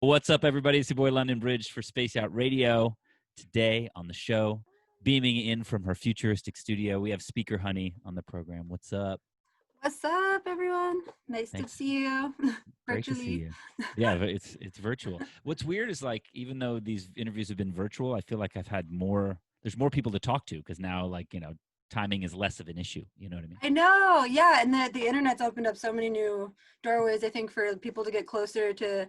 What's up, everybody? It's your boy London Bridge for Yacht Radio. Today on the show, beaming in from her futuristic studio, we have Speaker Honey on the program. What's up? What's up, everyone? Nice Thanks. to see you. Great to see you. Yeah, it's virtual. What's weird is, like, even though these interviews have been virtual, I feel like I've had there's more people to talk to because now, like, timing is less of an issue. You know what I mean? I know, yeah, and the internet's opened up so many new doorways, I think, for people to get closer to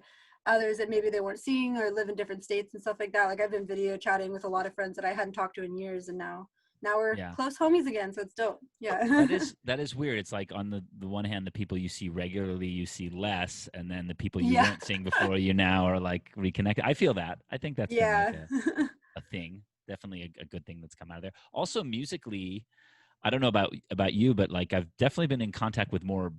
others that maybe they weren't seeing or live in different states and stuff like that. Like, I've been video chatting with a lot of friends that I hadn't talked to in years, and now we're close homies again, so it's dope. Yeah. that is weird. It's like, on the one hand, the people you see regularly, you see less, and then the people you weren't seeing before, you now are like reconnected. I feel that. I think that's been like a thing. Definitely a good thing that's come out of there. Also, musically, I don't know about you, but like, I've definitely been in contact with more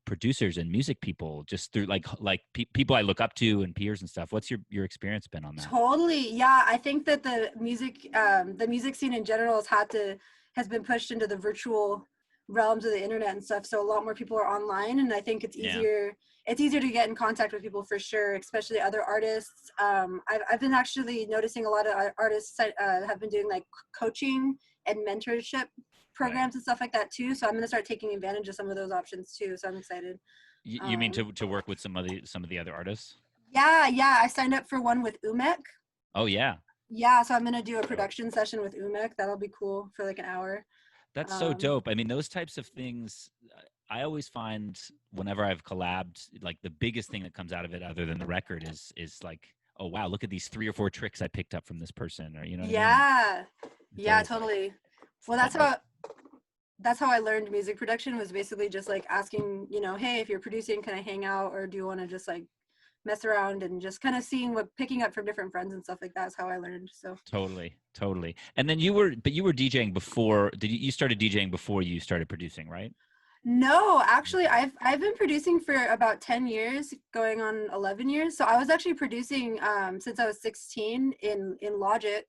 producers and music people just through like people I look up to and peers and stuff. What's your experience been on that? Totally. Yeah, I think that the music scene in general has been pushed into the virtual realms of the internet and stuff, so a lot more people are online, and I think it's easier to get in contact with people, for sure, especially other artists. I've been actually noticing a lot of artists have been doing like coaching and mentorship programs and stuff like that too, so I'm going to start taking advantage of some of those options too, so I'm excited. You mean to work with some of the other artists? Yeah, I signed up for one with Umek. Oh yeah, so I'm going to do a production session with Umek. That'll be cool for like an hour. That's so dope. I mean, those types of things, I always find whenever I've collabed, like, the biggest thing that comes out of it, other than the record, is like, oh wow, look at these 3 or 4 tricks I picked up from this person, or what I mean? Totally. Well, that's how I learned music production, was basically just like asking, hey, if you're producing, can I hang out, or do you want to just like mess around, and just kind of picking up from different friends and stuff like that is how I learned. So totally. And then you were DJing before. You started DJing before you started producing, right? No, actually, I've been producing for about 10 years, going on 11 years. So I was actually producing since I was 16 in Logic,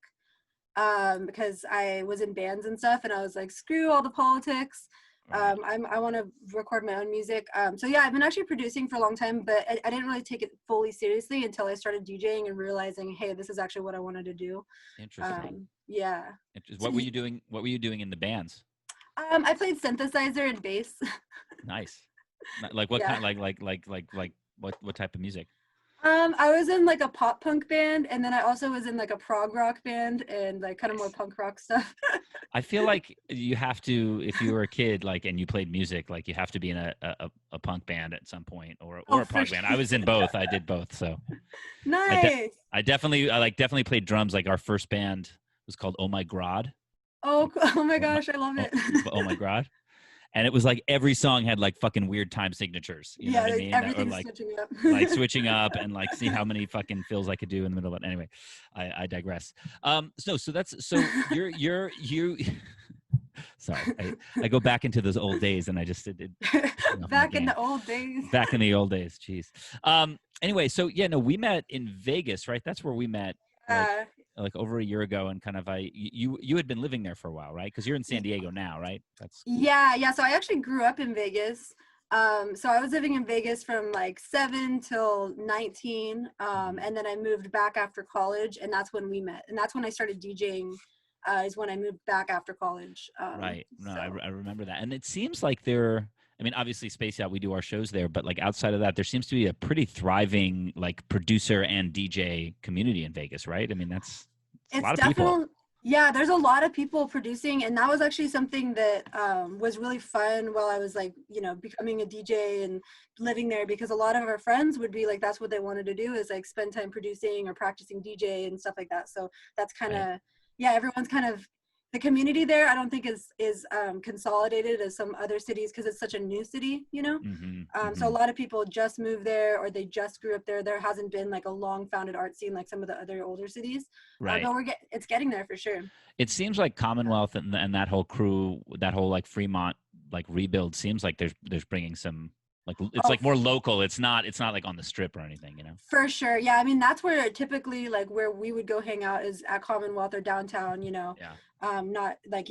because I was in bands and stuff, and I was like, screw all the politics. I want to record my own music. So yeah, I've been actually producing for a long time, but I didn't really take it fully seriously until I started DJing and realizing, hey, this is actually what I wanted to do. Interesting. Yeah. What were you doing? What were you doing in the bands? I played synthesizer and bass. Nice. Like what kind? Like what type of music? I was in like a pop punk band, and then I also was in like a prog rock band, and like kind of more punk rock stuff. I feel like you have to, if you were a kid, like, and you played music, like, you have to be in a punk band at some point, or a prog band. I was in both. I did both. So nice. I definitely played drums. Like, our first band was called Oh My God. Oh my gosh, I love it. Oh My God. And it was like every song had like fucking weird time signatures. You know what I mean? Everything's like, switching up. like switching up, and like see how many fucking fills I could do in the middle of it. Anyway, I digress. So you're sorry, I go back into those old days, and I just did back in the old days. Back in the old days, jeez. Anyway, so yeah, no, we met in Vegas, right? That's where we met. Like over a year ago, and kind of you had been living there for a while, right? Because you're in San Diego now, right? That's cool. Yeah. So I actually grew up in Vegas. So I was living in Vegas from like 7 till 19, and then I moved back after college, and that's when we met, and that's when I started DJing. Is when I moved back after college. Right. No, so. I remember that, and it seems like I mean, obviously, Space Out, we do our shows there, but like outside of that, there seems to be a pretty thriving like producer and DJ community in Vegas, right? I mean, it's a lot of people. Yeah, there's a lot of people producing, and that was actually something that was really fun while I was like, becoming a DJ and living there, because a lot of our friends would be like, that's what they wanted to do, is like spend time producing or practicing DJ and stuff like that. So that's kind of, everyone's kind of, the community there, I don't think is consolidated as some other cities, because it's such a new city, So a lot of people just moved there, or they just grew up there. There hasn't been like a long founded art scene like some of the other older cities. Right. But it's getting there for sure. It seems like Commonwealth and that whole crew, that whole like Fremont like rebuild, seems like there's bringing some. Like, it's like more local. It's not like on the strip or anything, For sure. Yeah. I mean, that's where typically like where we would go hang out is at Commonwealth or downtown, Yeah. Not like,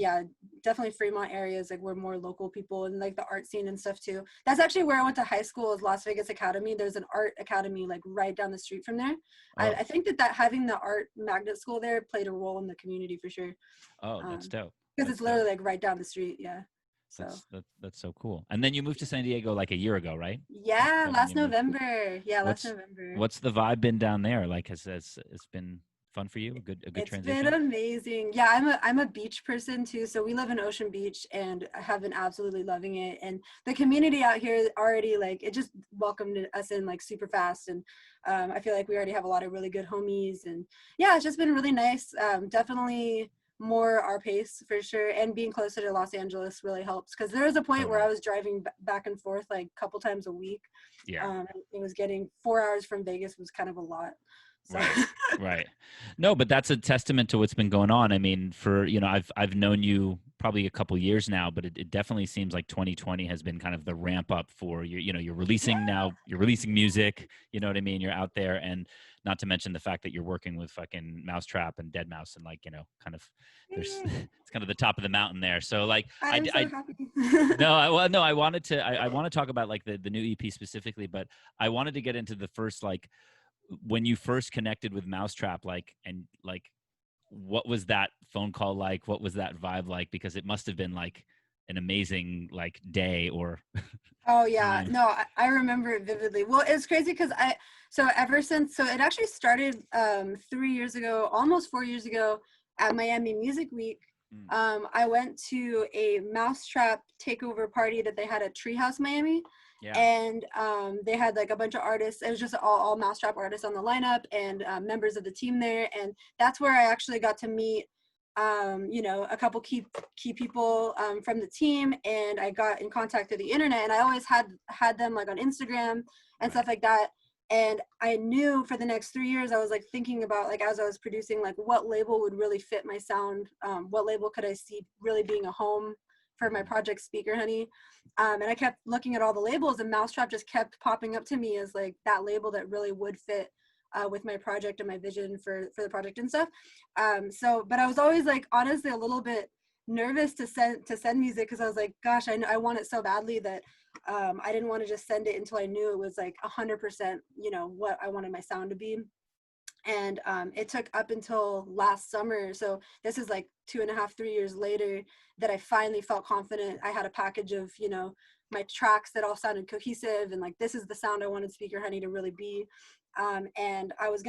definitely Fremont areas, like we're more local people, and like the art scene and stuff too. That's actually where I went to high school, is Las Vegas Academy. There's an art academy like right down the street from there. Oh. I think that having the art magnet school there played a role in the community for sure. Oh, that's dope. Because it's literally like right down the street. Yeah. So that's so cool. And then you moved to San Diego like a year ago, right? Yeah, last November. Yeah, last November. What's the vibe been down there? Like, has it's been fun for you? A good transition? It's been amazing. Yeah, I'm a beach person too. So we live in Ocean Beach, and I have been absolutely loving it. And the community out here already, like, it just welcomed us in like super fast. And I feel like we already have a lot of really good homies. And yeah, it's just been really nice. Definitely more our pace for sure, and being closer to Los Angeles really helps, because there was a point where I was driving back and forth like a couple times a week. It was getting 4 hours from Vegas was kind of a lot. So. Right. No, but that's a testament to what's been going on. I mean, for, you know, I've known you probably a couple years now, but it definitely seems like 2020 has been kind of the ramp up for you. You know, you're releasing music, you know what I mean? You're out there, and not to mention the fact that you're working with fucking Mousetrap and Dead Mouse, and like, you know, kind of it's kind of the top of the mountain there. So like, I'm so happy. I want to talk about like the new EP specifically, but I wanted to get into the first, like, when you first connected with Mousetrap, like, and like, what was that phone call like? What was that vibe like? Because it must have been like an amazing like day or. Oh yeah, no, I remember it vividly. Well, it's crazy because so it actually started 3 years ago, almost 4 years ago, at Miami Music Week. I went to a Mousetrap takeover party that they had at Treehouse Miami. Yeah. And they had like a bunch of artists. It was just all Mousetrap artists on the lineup, and members of the team there. And that's where I actually got to meet, you know, a couple key people from the team. And I got in contact through the internet, and I always had them like on Instagram and stuff like that. And I knew for the next 3 years, I was like thinking about, like, as I was producing, like what label would really fit my sound? What label could I see really being a home for my project Speaker Honey? And I kept looking at all the labels, and Mousetrap just kept popping up to me as like that label that really would fit with my project and my vision for the project and stuff. But I was always like, honestly, a little bit nervous to send music, because I was like, gosh, I want it so badly that I didn't want to just send it until I knew it was like 100%, you know, what I wanted my sound to be. And it took up until last summer, so this is like 2.5, 3 years later, that I finally felt confident. I had a package of, you know, my tracks that all sounded cohesive, and like, this is the sound I wanted Speaker Honey to really be. And I was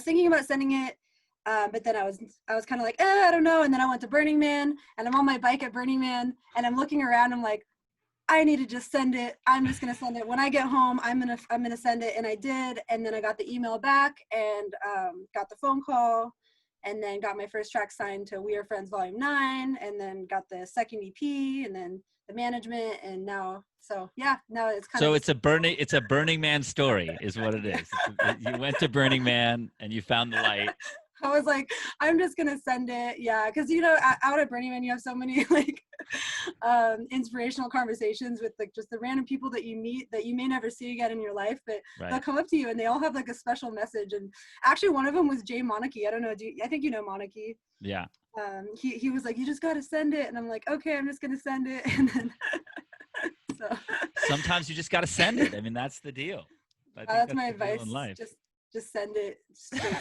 thinking about sending it, but then I was kind of like, I don't know. And then I went to Burning Man, and I'm on my bike at Burning Man, and I'm looking around, I'm like, I need to just send it. I'm just going to send it. When I get home, I'm going to send it. And I did. And then I got the email back, and got the phone call, and then got my first track signed to We Are Friends Volume 9, and then got the second EP, and then the management. And now it's kind of. So it's a Burning Man story is what it is. You went to Burning Man and you found the light. I was like, I'm just going to send it. Yeah. Cause you know, out at Burning Man, you have so many like inspirational conversations with like just the random people that you meet that you may never see again in your life, but they'll come up to you and they all have like a special message. And actually one of them was Jay Monarchy. I don't know. I think you know Monarchy. Yeah. He was like, you just got to send it. And I'm like, okay, I'm just going to send it. And then, so. Sometimes you just got to send it. I mean, that's the deal. I think that's my advice. In life. Just send it straight.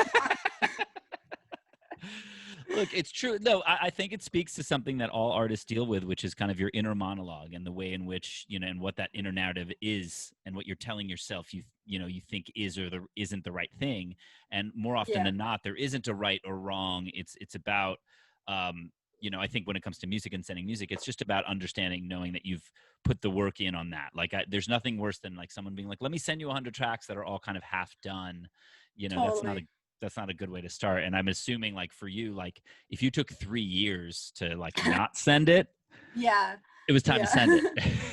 Look, it's true. No, I think it speaks to something that all artists deal with, which is kind of your inner monologue and the way in which, you know, and what that inner narrative is and what you're telling yourself you think is or isn't the right thing. And more often than not, there isn't a right or wrong. It's about, you know, I think when it comes to music and sending music, it's just about understanding, knowing that you've put the work in on that. Like, there's nothing worse than like someone being like, let me send you 100 tracks that are all kind of half done. You know, totally. That's not a good way to start. And I'm assuming like for you, like if you took 3 years to like not send it, it was time to send it.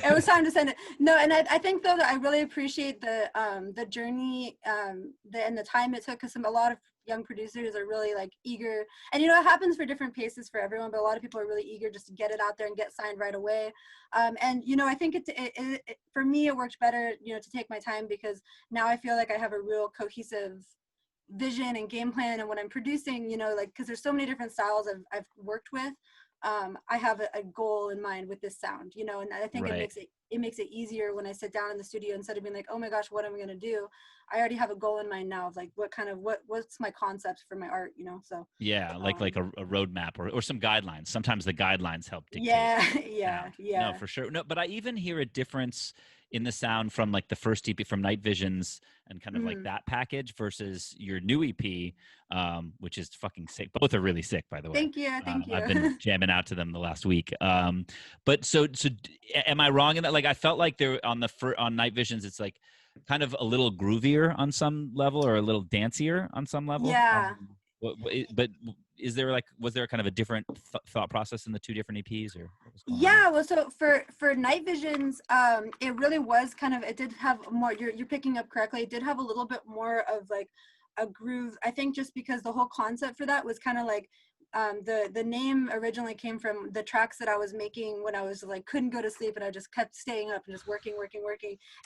It was time to send it. No, and I think though that I really appreciate the journey and the time it took, because a lot of young producers are really like eager, and you know, it happens for different paces for everyone, but a lot of people are really eager just to get it out there and get signed right away. And you know, I think it for me it worked better, you know, to take my time, because now I feel like I have a real cohesive vision and game plan, and when I'm producing, you know, like, because there's so many different styles I've worked with, I have a goal in mind with this sound, you know, and I think Right. it makes it easier when I sit down in the studio, instead of being like, oh my gosh, what am I going to do? I already have a goal in mind now of like, what's my concept for my art, you know? So, Yeah, like a roadmap or some guidelines. Sometimes the guidelines help dictate yeah, sound. No, yeah. for sure. No, but I even hear a difference in the sound from like the first EP from Night Visions and kind of like Mm. that package versus your new EP, which is fucking sick. Both are really sick, by the way. Thank you. Thank I've been you. jamming out to them the last week. But am I wrong in that? Like, I felt like there on Night Visions, it's like kind of a little groovier on some level or a little dancier on some level. Yeah. But is there like, was there kind of a different thought process in the two different EPs, or what was going on there? Yeah, well, so for Night Visions, it really was kind of, it did have more, you're picking up correctly, it did have a little bit more of like a groove. I think just because the whole concept for that was kind of like, the name originally came from the tracks that I was making when I was like couldn't go to sleep, and I just kept staying up and just working,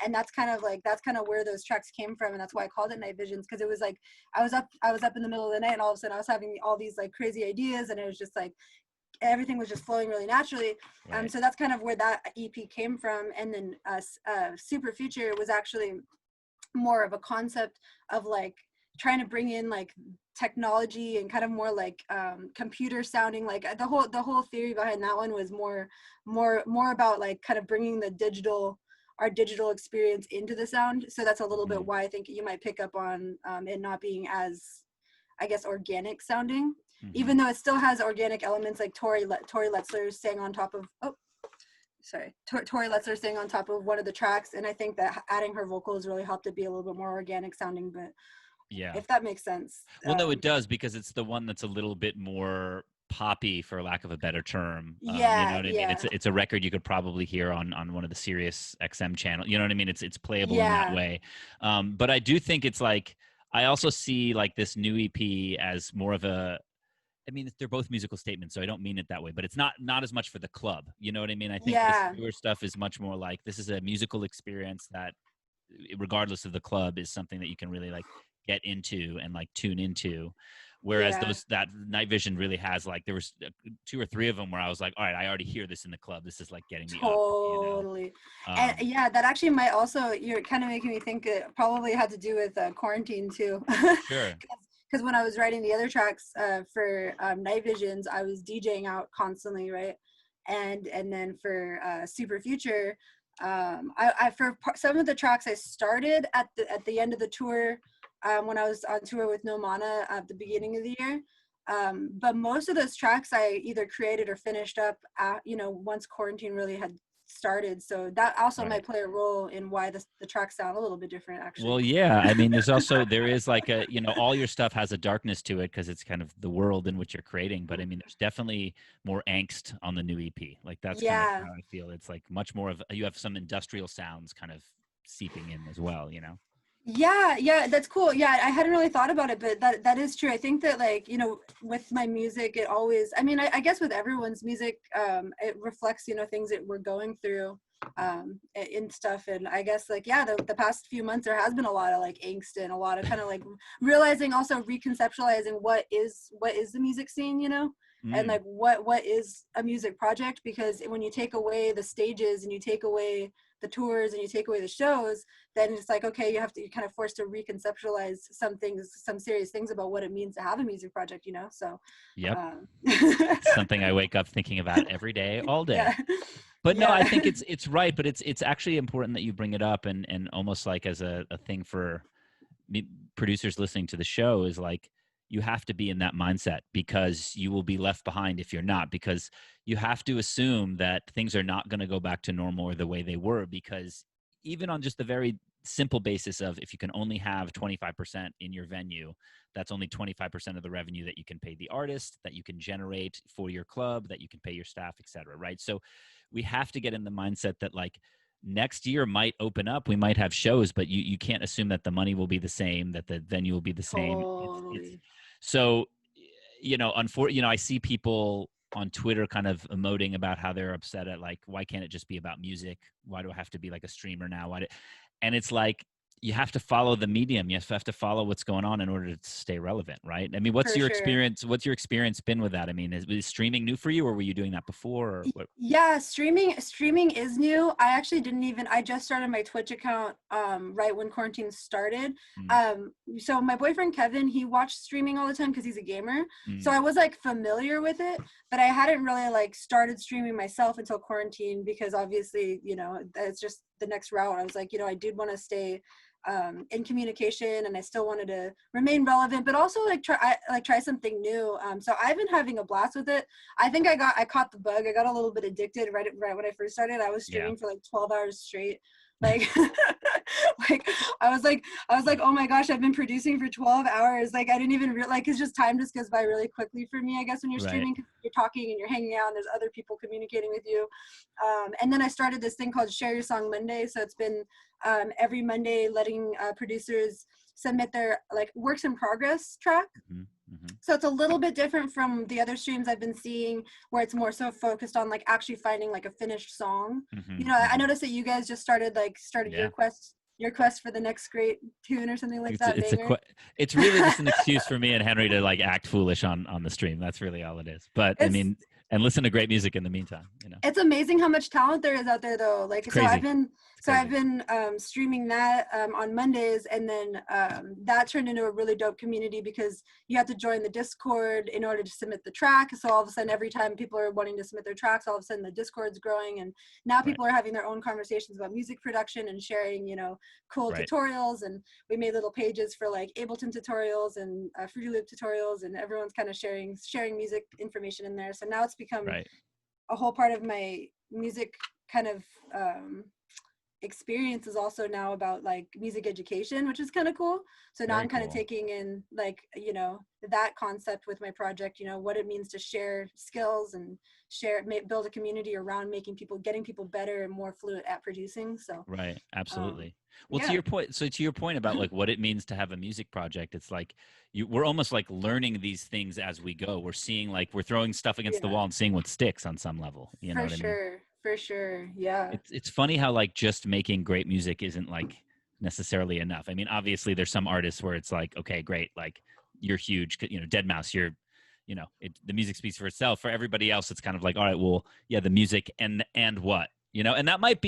and that's kind of where those tracks came from, and that's why I called it Night Visions, because it was like I was up in the middle of the night, and all of a sudden I was having all these like crazy ideas, and it was just like everything was just flowing really naturally. Right. So that's kind of where that EP came from. And then Super Future was actually more of a concept of like trying to bring in like technology and kind of more like computer sounding. Like the whole theory behind that one was more about like kind of bringing our digital experience into the sound. So that's a little bit why I think you might pick up on it not being as, I guess, organic sounding, even though it still has organic elements, like Tori Letzler sang on top of, Tori Letzler sang on top of one of the tracks, and I think that adding her vocals really helped it be a little bit more organic sounding, but Yeah. if that makes sense. Well, no, it does, because it's the one that's a little bit more poppy, for lack of a better term. You know Yeah, what I mean? yeah. It's a record you could probably hear on one of the Sirius XM channel. You know what I mean? It's playable in that Yeah. way. But I do think it's like, I also see like this new EP as more of a, I mean, they're both musical statements, so I don't mean it that way, but it's not as much for the club. You know what I mean? I think this Yeah. newer stuff is much more like, this is a musical experience that, regardless of the club, is something that you can really like get into and like tune into. Whereas Yeah. that Night Vision really has like, there was 2 or 3 of them where I was like, all right, I already hear this in the club. This is like getting me up, you know? Totally. And yeah, that actually might also, you're kind of making me think it probably had to do with quarantine too. Sure. Because when I was writing the other tracks for Night Visions, I was DJing out constantly, right? And then for Super Future, some of the tracks I started at the end of the tour, when I was on tour with No Mana at the beginning of the year. But most of those tracks I either created or finished up, once quarantine really had started. So that also might play a role in why the tracks sound a little bit different, actually. Well, yeah. I mean, there is like a, all your stuff has a darkness to it because it's kind of the world in which you're creating. But I mean, there's definitely more angst on the new EP. Like that's kind of how I feel. It's like much more of, you have some industrial sounds kind of seeping in as well, you know? Yeah, that's cool. Yeah, I hadn't really thought about it, but that is true. I think that, like, with my music, it always, I mean, I guess with everyone's music, it reflects, things that we're going through in stuff. And I guess, like, yeah, the past few months, there has been a lot of like angst and a lot of kind of like realizing, also reconceptualizing what is the music scene, and like what is a music project. Because when you take away the stages and you take away the tours and you take away the shows, then it's like, okay, you're kind of forced to reconceptualize some serious things about what it means to have a music project, so yep. It's something I wake up thinking about every day, all day. Yeah. But no, I think it's right, but it's actually important that you bring it up, and almost like as a thing for producers listening to the show, is like, you have to be in that mindset, because you will be left behind if you're not, because you have to assume that things are not going to go back to normal or the way they were, because even on just the very simple basis of, if you can only have 25% in your venue, that's only 25% of the revenue that you can pay the artist, that you can generate for your club, that you can pay your staff, etc. Right? So we have to get in the mindset that, like, next year might open up, we might have shows, but you can't assume that the money will be the same, that the venue will be the same. Totally. So, I see people on Twitter kind of emoting about how they're upset at, like, why can't it just be about music? Why do I have to be like a streamer now? And it's like, you have to follow the medium. You have to follow what's going on in order to stay relevant, right? I mean, what's For your sure. experience? What's your experience been with that? I mean, is streaming new for you, or were you doing that before? Or what? Yeah, streaming is new. I actually I just started my Twitch account right when quarantine started. Mm, So my boyfriend Kevin, he watched streaming all the time because he's a gamer. So mm, I was like familiar with it, but I hadn't really like started streaming myself until quarantine because obviously, it's just the next route. I was like, I did want to stay in communication, and I still wanted to remain relevant, but also try something new. So I've been having a blast with it. I think I caught the bug. I got a little bit addicted right when I first started. I was yeah. streaming for like 12 hours straight. Like, like I was like, oh my gosh, I've been producing for 12 hours. Like I didn't even realize, it's just time just goes by really quickly for me, I guess, when you're Right. streaming, 'cause you're talking and you're hanging out and there's other people communicating with you. And then I started this thing called Share Your Song Monday. So it's been every Monday letting producers submit their like works in progress track. Mm-hmm. Mm-hmm. So it's a little bit different from the other streams I've been seeing, where it's more so focused on like actually finding like a finished song. Mm-hmm. I Mm-hmm. noticed that you guys just started Yeah. your quest for the next great tune or something like that. It's really just an excuse for me and Henry to like act foolish on the stream. That's really all it is. But I mean, and listen to great music in the meantime. It's amazing how much talent there is out there, though. Like, it's crazy. I've been streaming that on Mondays, and then that turned into a really dope community because you have to join the Discord in order to submit the track. So all of a sudden, every time people are wanting to submit their tracks, all of a sudden the Discord's growing, and now people are having their own conversations about music production and sharing, cool tutorials. And we made little pages for like Ableton tutorials and Fruity Loop tutorials, and everyone's kind of sharing music information in there. So now it's become a whole part of my music kind of experience is also now about like music education, which is kind of cool. So now I'm kind of taking in like, that concept with my project, what it means to share skills and build a community around getting people better and more fluent at producing. So absolutely. Well, to your point about like what it means to have a music project, it's like we're almost like learning these things as we go. We're seeing like we're throwing stuff against the wall and seeing what sticks on some level. You know what I mean? For sure. Yeah. It's funny how like just making great music isn't like necessarily enough. I mean, obviously there's some artists where it's like, okay, great. Like you're huge, Deadmau5, the music speaks for itself. For everybody else, it's kind of like, all right, well, yeah, the music and what, and that might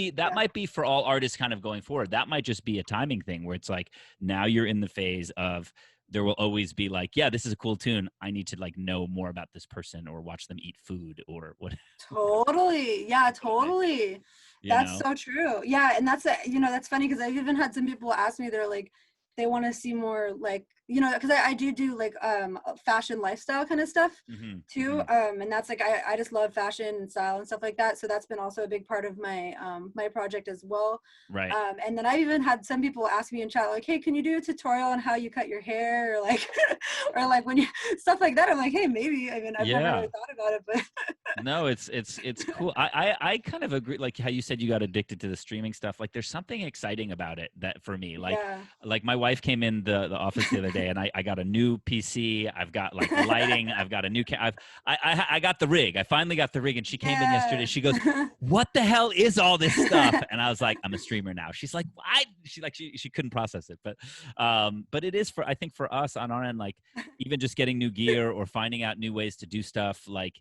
be for all artists kind of going forward. That might just be a timing thing where it's like, now you're in the phase of, there will always be like, yeah, this is a cool tune. I need to like know more about this person or watch them eat food or what. Totally. Yeah, totally. That's so true. Yeah. And that's, that's funny because I've even had some people ask me, they're like, they want to see more like, because I do like fashion lifestyle kind of stuff too. And that's like, I just love fashion and style and stuff like that. So that's been also a big part of my my project as well. Right. And then I've even had some people ask me in chat like, hey, can you do a tutorial on how you cut your hair, or like or like when you stuff like that. I'm like, hey, maybe. I mean, I've never really thought about it, but no, it's cool. I kind of agree, like how you said you got addicted to the streaming stuff. Like there's something exciting about it that for me, like my wife came in the office the other day, and I got a new PC. I've got like lighting. I've got a new I got the rig. I finally got the rig, and she came in yesterday. She goes, "What the hell is all this stuff?" And I was like, "I'm a streamer now." She's like, "What?" She couldn't process it, but it is I think for us on our end, like even just getting new gear or finding out new ways to do stuff, like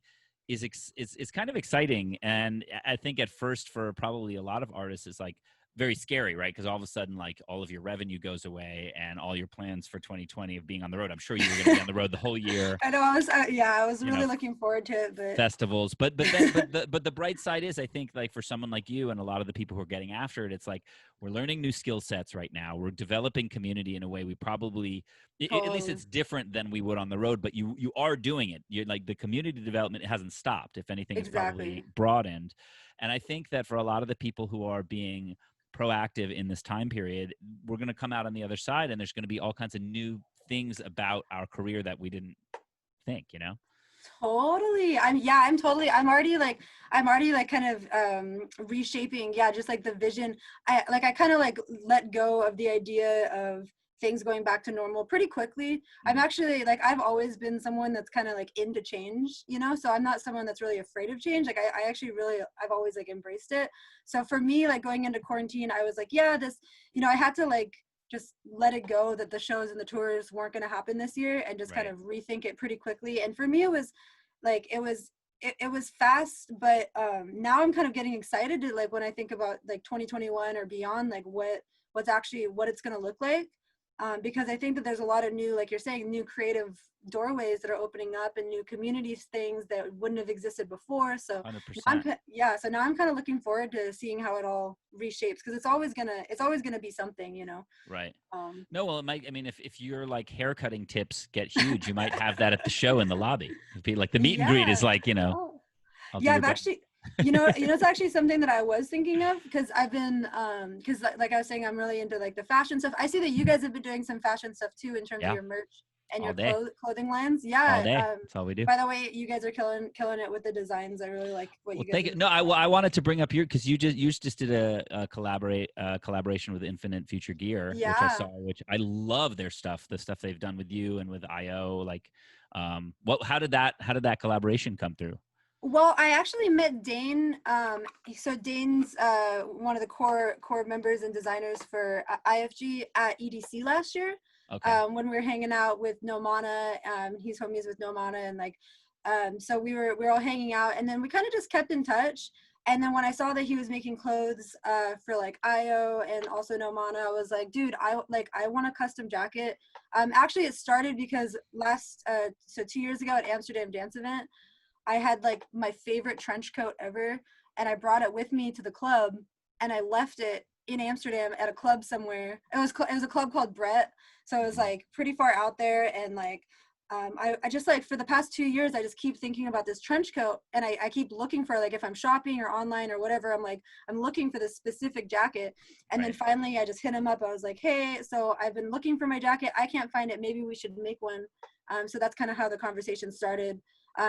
it's kind of exciting. And I think at first for probably a lot of artists, it's like very scary, right? Because all of a sudden, like all of your revenue goes away and all your plans for 2020 of being on the road. I'm sure you were going to be on the road the whole year. I know. I was really looking forward to it. But festivals, but the bright side is, I think, like for someone like you and a lot of the people who are getting after it, it's like we're learning new skill sets right now. We're developing community in a way we probably, at least it's different than we would on the road. But you are doing it. You're like the community development hasn't stopped. If anything, it's probably broadened. And I think that for a lot of the people who are being proactive in this time period, we're going to come out on the other side, and there's going to be all kinds of new things about our career that we didn't think, Totally. I'm already like kind of reshaping, just like the vision. I kind of like let go of the idea of things going back to normal pretty quickly. I'm actually like, I've always been someone that's kind of like into change, so I'm not someone that's really afraid of change. Like I actually really, I've always like embraced it. So for me, like going into quarantine, I was like, this, I had to like just let it go that the shows and the tours weren't going to happen this year, and just Right. kind of rethink it pretty quickly. And for me, it was like, it was fast, but now I'm kind of getting excited to, like, when I think about like 2021 or beyond, like what it's going to look like. Because I think that there's a lot of new, like you're saying, new creative doorways that are opening up, and new communities, things that wouldn't have existed before. So 100%. so now I'm kind of looking forward to seeing how it all reshapes, because it's always gonna be something, you know. Right. No, well, it might. I mean, if your like haircutting tips get huge, you might have that at the show in the lobby. It'd be like the meet and greet is like, you know. Oh. I'll Yeah, I've actually, it's actually something that I was thinking of, because I've been, because like I was saying, I'm really into like the fashion stuff. I see that you guys have been doing some fashion stuff too, in terms of your merch and all your clothing lines. Yeah. All day. That's all we do. By the way, you guys are killing it with the designs. I really like what you guys thank you. No, I wanted to bring up because you just did a collaboration with Infinite Future Gear, which I saw, which I love their stuff, the stuff they've done with you and with IO. Like, how did that collaboration come through? Well, I actually met Dane. So Dane's one of the core members and designers for IFG at EDC last year. Okay. When we were hanging out with No Mana, he's homies with No Mana, and like, so we were all hanging out, and then we kind of just kept in touch. And then when I saw that he was making clothes for like IO and also No Mana, I was like, dude, I want a custom jacket. Actually, it started because so 2 years ago at Amsterdam Dance Event, I had like my favorite trench coat ever, and I brought it with me to the club, and I left it in Amsterdam at a club somewhere. It was a club called Brett, so it was like pretty far out there, and like I just, like, for the past 2 years, I just keep thinking about this trench coat, and I keep looking for, like, if I'm shopping or online or whatever, I'm looking for this specific jacket. And then finally I just hit him up. I was like, hey, so I've been looking for my jacket, I can't find it, maybe we should make one. So that's kind of how the conversation started.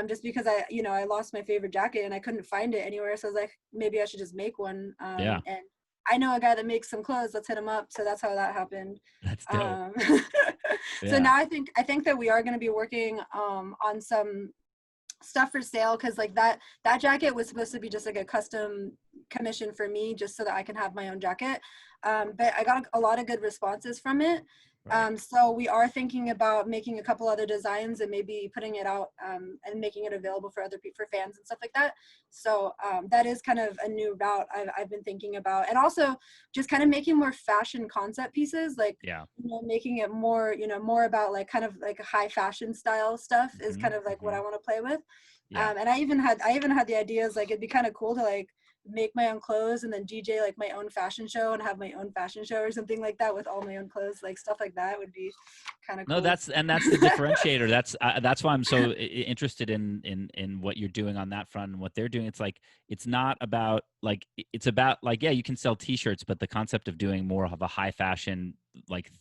Just because I lost my favorite jacket and I couldn't find it anywhere. So I was like, maybe I should just make one. And I know a guy that makes some clothes, let's hit him up. So that's how that happened. That's dope. So now I think that we are going to be working on some stuff for sale, because like that jacket was supposed to be just like a custom commission for me, just so that I can have my own jacket. But I got a lot of good responses from it. So we are thinking about making a couple other designs and maybe putting it out and making it available for other people, for fans and stuff like that. So that is kind of a new route I've been thinking about, and also just kind of making more fashion concept pieces, like making it more more about like kind of like a high fashion style stuff is kind of like what I want to play with. And I even had the ideas, like it'd be kind of cool to like make my own clothes and then DJ like my own fashion show and have my own fashion show or something like that with all my own clothes, like stuff like that would be kind of cool. No, that's the differentiator. That's why I'm so interested in what you're doing on that front and what they're doing. It's like, it's not about like, it's about like, you can sell t-shirts, but the concept of doing more of a high fashion, like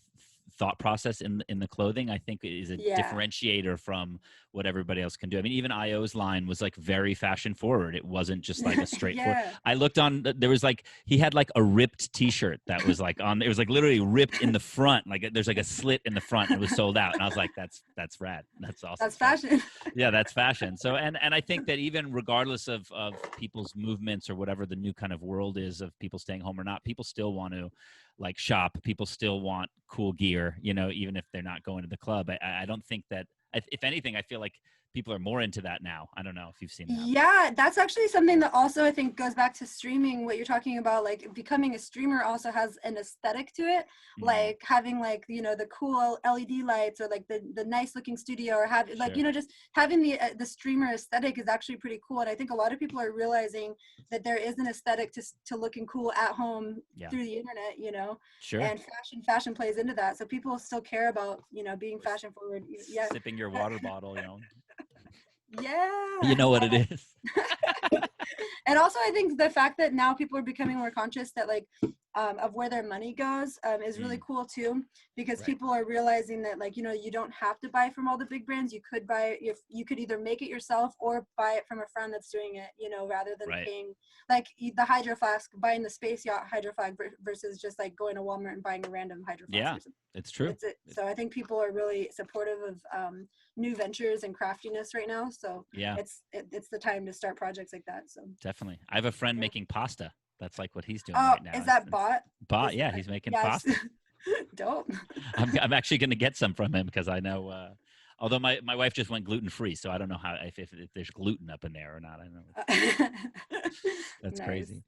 thought process in the clothing, I think is a differentiator from what everybody else can do. I mean, even IO's line was like very fashion forward. It wasn't just like a straightforward. I looked on, there was like, he had like a ripped t-shirt that was like on, it was like literally ripped in the front. Like there's like a slit in the front and it was sold out. And I was like, that's rad. That's awesome. That's fashion. Yeah, that's fashion. So, and I think that even regardless of people's movements or whatever the new kind of world is of people staying home or not, people still want to like shop. People still want cool gear, even if they're not going to the club. I don't think that, if anything, I feel like people are more into that now. I don't know if you've seen that. Yeah, that's actually something that also I think goes back to streaming, what you're talking about, like becoming a streamer also has an aesthetic to it, like having like, the cool LED lights or like the nice looking studio, or have like, just having the streamer aesthetic is actually pretty cool. And I think a lot of people are realizing that there is an aesthetic to looking cool at home through the internet, and fashion plays into that. So people still care about, being fashion forward. Sipping your water bottle, Yeah. You know what it is. And also I think the fact that now people are becoming more conscious that like of where their money goes is really cool too, because people are realizing that like, you don't have to buy from all the big brands. You could buy, if you could either make it yourself or buy it from a friend that's doing it, rather than paying like the Hydro Flask, buying the Space Yacht Hydro Flask versus just like going to Walmart and buying a random Hydro Flask. Yeah, it's true. So I think people are really supportive of new ventures and craftiness right now. So it's the time to start projects like that. So definitely. I have a friend making pasta. That's like what he's doing right now. Is that Bot? Bot, yeah, he's making pasta. Dope. I'm actually going to get some from him because I know. Although my wife just went gluten free, so I don't know how if there's gluten up in there or not. I don't know. That's Nice. Crazy.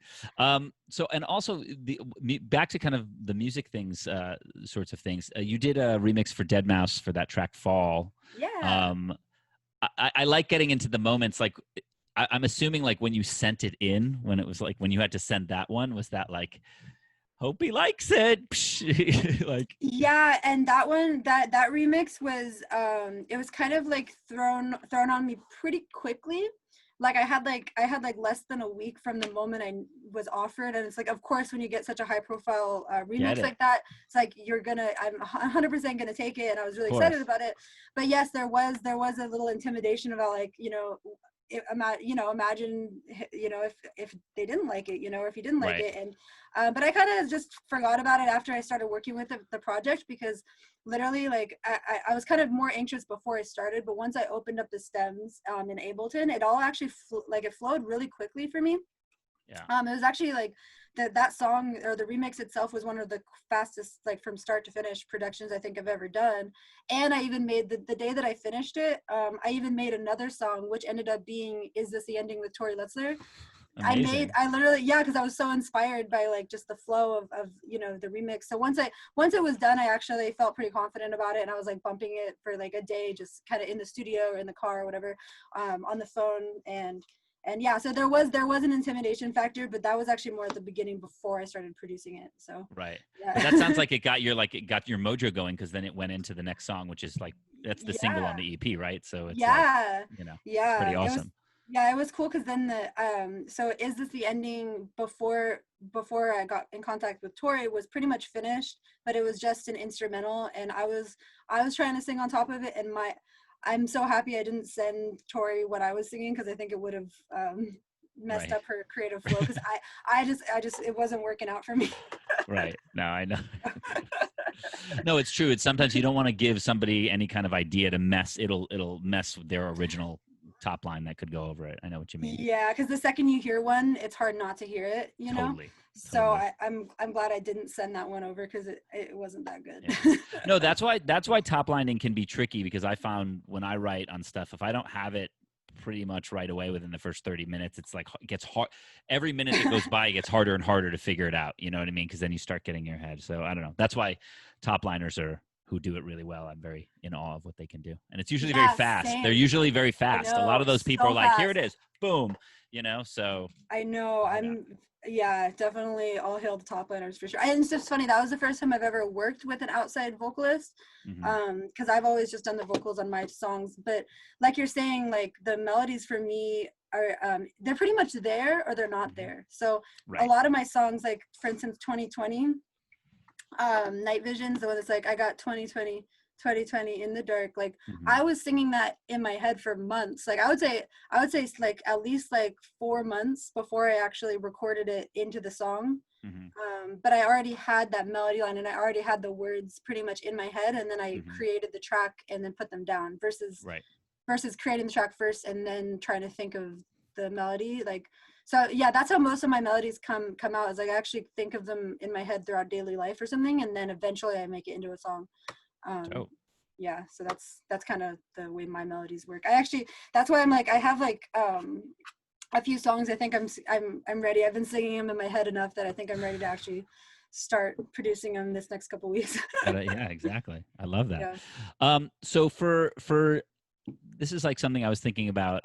So and also back to kind of the music things, sorts of things. You did a remix for Dead Mouse for that track "Fall." Yeah. I like getting into the moments. Like I'm assuming like when you sent it in, when it was like when you had to send that one, was that like, hope he likes it? Like, Yeah, and that one, that remix was it was kind of like thrown on me pretty quickly. Like I had like less than a week from the moment I was offered, and it's like, of course, when you get such a high profile remix like that, it's like I'm 100% gonna take it, and I was really excited about it. But yes, there was a little intimidation about like, imagine, if they didn't like it, or if you didn't like it. And but I kind of just forgot about it after I started working with the project, because literally like I was kind of more anxious before I started, but once I opened up the stems in Ableton, it all actually it flowed really quickly for me. It was actually like that song, or the remix itself, was one of the fastest, like from start to finish, productions I think I've ever done. And I even made the day that I finished it, I even made another song which ended up being "Is This the Ending" with Tori Lutzler. amazing. I literally, because I was so inspired by like just the flow of the remix. So once it was done, I actually felt pretty confident about it, and I was like bumping it for like a day, just kind of in the studio or in the car or whatever, on the phone. And yeah, so there was an intimidation factor, but that was actually more at the beginning before I started producing it. So right. Yeah. But that sounds like it got your mojo going, because then it went into the next song, which is like that's the single on the EP, right? So it's like, it's pretty awesome. It was cool, because then so "Is This the Ending," before I got in contact with Tori, was pretty much finished, but it was just an instrumental, and I was trying to sing on top of it, and I'm so happy I didn't send Tori what I was singing, because I think it would have messed up her creative flow, because I just it wasn't working out for me. Right. No, I know. No, it's true. It's sometimes you don't want to give somebody any kind of idea to mess. It'll mess with their original top line that could go over it. I know what you mean. Yeah, because the second you hear one, it's hard not to hear it, Totally. So I'm glad I didn't send that one over, because it wasn't that good. Yeah. No, that's why top lining can be tricky, because I found when I write on stuff, if I don't have it pretty much right away within the first 30 minutes, it's like it gets hard. Every minute that goes by, it gets harder and harder to figure it out. You know what I mean? Because then you start getting in your head. So I don't know. That's why top liners who do it really well, I'm very in awe of what they can do. And it's usually very fast. Same. They're usually very fast. A lot of those people are like, here it is, boom, so. I know. Definitely all hail the top liners for sure. And it's just funny, that was the first time I've ever worked with an outside vocalist, because I've always just done the vocals on my songs. But like you're saying, like the melodies for me are they're pretty much there or they're not there. So a lot of my songs, like for instance 2020, Night Visions, the one that's like, I got 2020 in the dark, like I was singing that in my head for months. Like I would say like at least like 4 months before I actually recorded it into the song. But I already had that melody line, and I already had the words pretty much in my head, and then I created the track and then put them down, versus creating the track first and then trying to think of the melody. Like, so yeah, that's how most of my melodies come out, is like I actually think of them in my head throughout daily life or something, and then eventually I make it into a song. Yeah, so that's kind of the way my melodies work. That's why I'm like, I have like a few songs I think I'm ready. I've been singing them in my head enough that I think I'm ready to actually start producing them this next couple weeks. Yeah, exactly. I love that. So for this is like something I was thinking about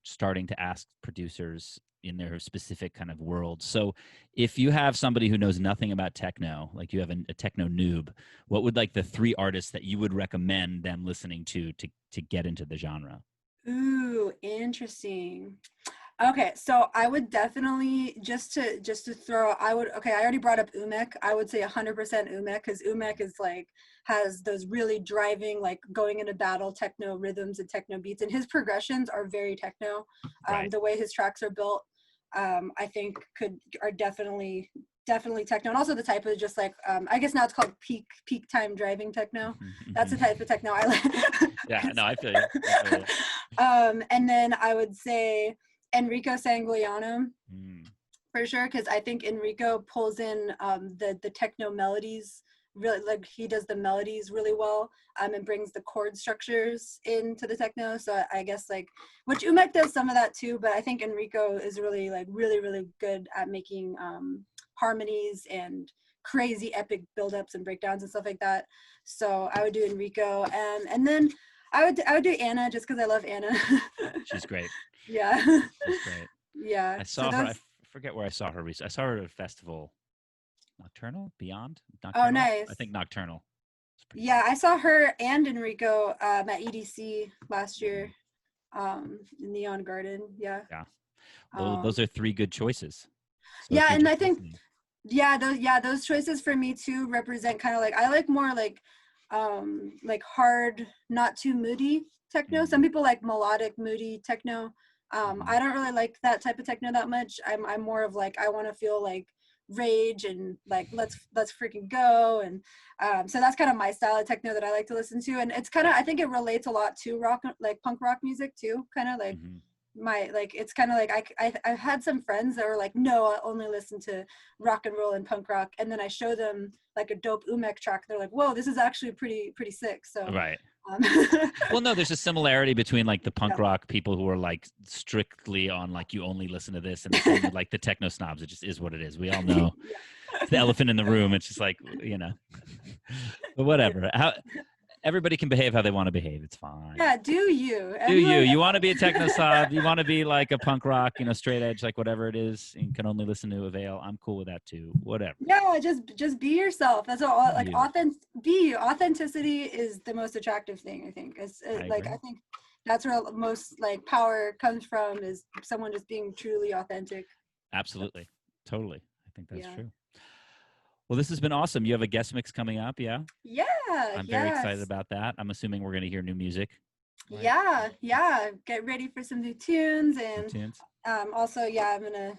starting to ask producers in their specific kind of world. So if you have somebody who knows nothing about techno, like you have a techno noob, what would like the 3 artists that you would recommend them listening to get into the genre? Ooh, interesting. Okay, so I would definitely, just to throw, I already brought up Umek. I would say 100% Umek, because Umek is like, has those really driving, like going into battle techno rhythms and techno beats, and his progressions are very techno. The way his tracks are built, I think are definitely techno, and also the type of, just like I guess now it's called peak time driving techno. That's the type of techno I like. Yeah, no, I feel you. And then I would say Enrico Sanguiano, for sure, because I think Enrico pulls in the techno melodies really like he does the melodies really well, and brings the chord structures into the techno. So I guess like, which Umek does some of that too, but I think Enrico is really like really good at making harmonies and crazy epic buildups and breakdowns and stuff like that. So I would do Enrico, and then I would do Anna just because I love Anna. She's great. Yeah. She's great. Yeah. I saw her. I forget where I saw her recently. I saw her at a festival. Nocturnal? Beyond? Nocturnal? Oh, nice. I think Nocturnal. Yeah, I saw her and Enrico at EDC last year, in Neon Garden. Yeah. Yeah. Those are three good choices. So yeah, and I think those choices for me too represent kind of like, I like more like hard, not too moody techno. Some people like melodic, moody techno. I don't really like that type of techno that much. I'm more of like, I want to feel like rage and like let's freaking go, and so that's kind of my style of techno that I like to listen to. And it's kind of, I think it relates a lot to rock, like punk rock music too, kind of like my, like, it's kind of like I've had some friends that were like, no, I only listen to rock and roll and punk rock, and then I show them like a dope Umek track, they're like, whoa, this is actually pretty sick. So right. Well, no, there's a similarity between like the punk rock people who are like strictly on like, you only listen to this, and like the techno snobs. It just is what it is. We all know the elephant in the room. It's just like, you know, but whatever. Everybody can behave how they want to behave. It's fine. Yeah, do you? You want to be a techno snob? You want to be like a punk rock, you know, straight edge, like whatever it is. You can only listen to Avail. I'm cool with that too. Whatever. Yeah, just be yourself. That's all. Like authenticity is the most attractive thing. I think. I think that's where most like power comes from, is someone just being truly authentic. Absolutely, totally. I think that's true. Well, this has been awesome. You have a guest mix coming up, yeah? Yeah. I'm very excited about that. I'm assuming we're going to hear new music. Right? Yeah. Get ready for some new tunes. And also, I'm going to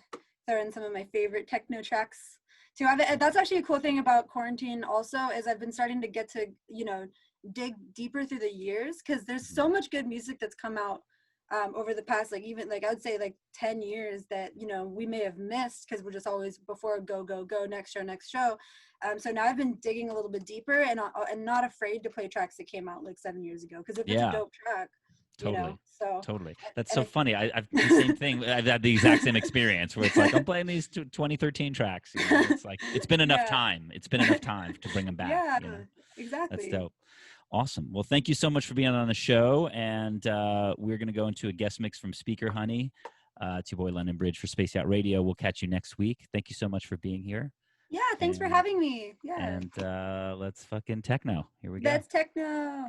throw in some of my favorite techno tracks too. That's actually a cool thing about quarantine also, is I've been starting to get to, you know, dig deeper through the years, because there's so much good music that's come out over the past, like, even like I would say like 10 years that, you know, we may have missed because we're just always before go next show. So now I've been digging a little bit deeper, and not afraid to play tracks that came out like 7 years ago, because if it's a dope track, totally, you know, so totally. That's so funny. I've the same thing. I've had the exact same experience where it's like, I'm playing these 2013 tracks. You know? It's like, it's been enough time. It's been enough time to bring them back. Yeah, you know? Exactly. That's dope. Awesome. Well, thank you so much for being on the show. And we're going to go into a guest mix from Speaker Honey. It's your boy London Bridge for Space Yacht Radio. We'll catch you next week. Thank you so much for being here. Yeah, thanks for having me. Yeah. And let's fucking techno. Here we go. Let's techno.